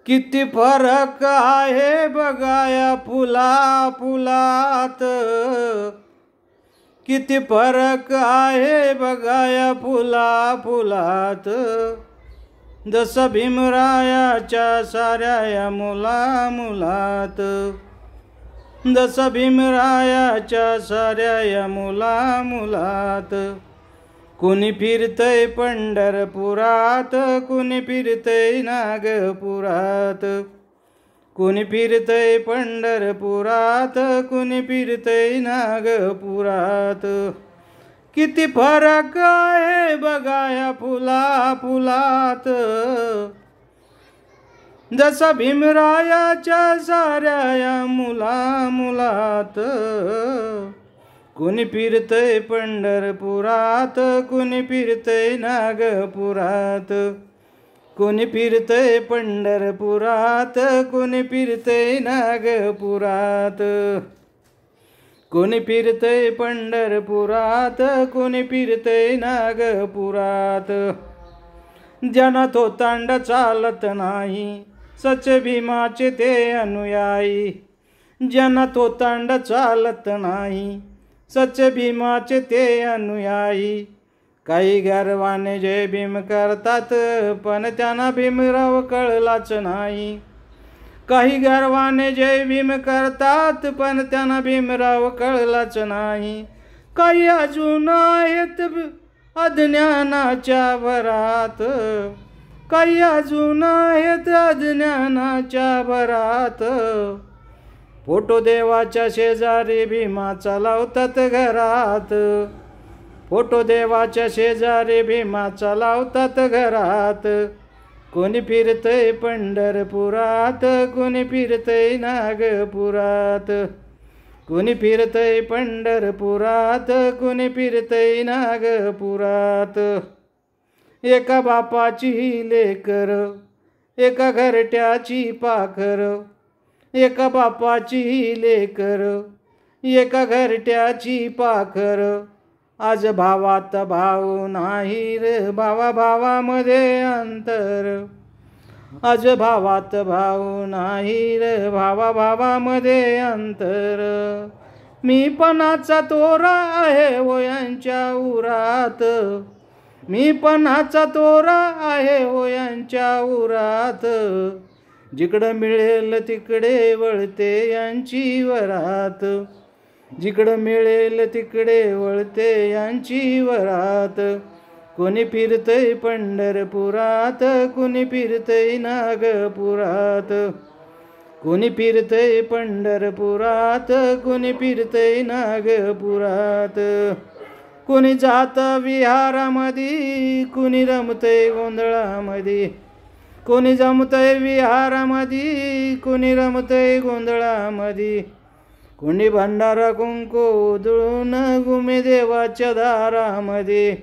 किती फरक आहे बघाया फुला फुलात, किती फरक आहे बघाया फुला फुलात. जसं भीमरायाच्या साऱ्या या मुला मुलात, जसं भीमरायाच्या साऱ्या या मुला मुलात. कुणी फिरतय पंढरपुरात, कुणी फिरतय नागपुरात. कुणी फिरतय पंढरपुरात, कुणी फिरतय नागपुरात. किती फरक आहे बघाया फुला फुलात. जसा भीमरायाच्या साऱ्या या मुला मुलात. कुणी फिरतय पंढरपुरात, कुणी फिरतय नागपुरात. कुणी फिरतय पंढरपुरात, कुणी फिरतय नागपुरात. कुणी फिरतय पंढरपुरात, कुणी फिरतय नागपुरात. ज्यांना थोतांड चालत नाही, सच भीमाचे ते अनुयायी. ज्यांना थोतांड चालत नाही, सच भीमाचे ते अनुयायी. काही गर्वाने जय भीम करतात, पण त्यांना भीमराव कळलाच नाही. काही गर्वाने जय भीम करतात, पण त्यांना भीमराव कळलाच नाही. काही अजून आहेत अज्ञानाच्या भरात, काही अजून आहेत अज्ञानाच्या भरात. फोटो देवाच्या शेजारी भीमाचा लावतात घरात. फोटो देवाच्या शेजारी भीमाचा लावतात घरात. कोणी फिरतय पंढरपुरात, कोणी फिरतय नागपुरात. कोणी फिरतय पंढरपुरात, कोणी फिरतय नागपुरात. एका बापाची लेकर, एका घरट्याची पाखर. एका बापाची लेकर, एका घरट्याची पाखर. आज भावात भाव नाही रे, भावा भावामध्ये अंतर. आज भावात भाव नाही रे, भावा भावामध्ये अंतर. मी पणाचा तोरा आहे वयांच्या उरात. मी पणाचा तोरा आहे वयांच्या उरात. जिकडं मिळेल तिकडे वळते यांची वरात. जिकडं मिळेल तिकडे वळते यांची वरात. कोणी फिरतय पंढरपुरात, कोणी फिरतय नागपुरात. कोणी फिरतय पंढरपुरात, कोणी फिरतय नागपुरात. कोणी जात विहारामध्ये, कोणी रमतय गोंधळामध्ये. कोणी जमतय विहारामध्ये, कोणी रमतय गोंधळामध्ये. कोणी भंडारा कुंकू उधळून घुमे देवाच्या दारामध्ये.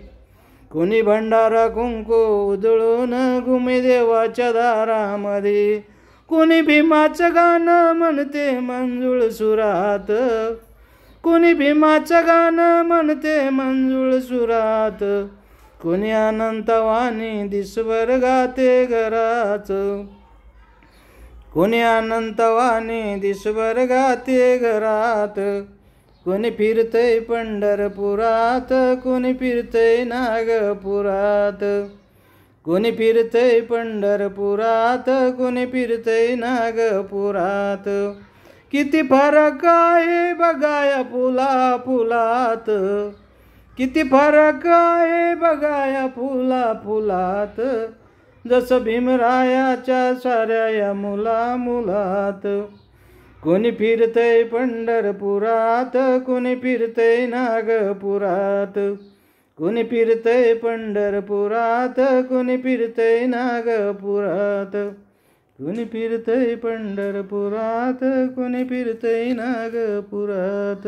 कोणी भंडारा कुंकू उधळून घुमे देवाच्या दारामध्ये. कोणी भीमाचं गाणं म्हणते मंजुळ सुरात. कोणी भीमाचं गाणं म्हणते मंजुळ सुरात. कोणी अनंतवाणी दिसभर गाते घरात. कोणी अनंतवाणी दिसभर गाते घरात. कोणी फिरतय पंढरपुरात, कोणी फिरतय नागपुरात. कोणी फिरतय पंढरपुरात, कोणी फिरतय नागपुरात. किती फरक आहे बघाया फुला फुलात. किती फरक आहे बघाया फुला फुलात. जसं भीमरायाच्या साऱ्या या मुला मुलात. कोणी फिरतय पंढरपुरात, कोणी फिरतय नागपुरात. कोणी फिरतय पंढरपुरात, कोणी फिरतय नागपुरात. कोणी फिरतय पंढरपुरात, कोणी फिरतय नागपुरात.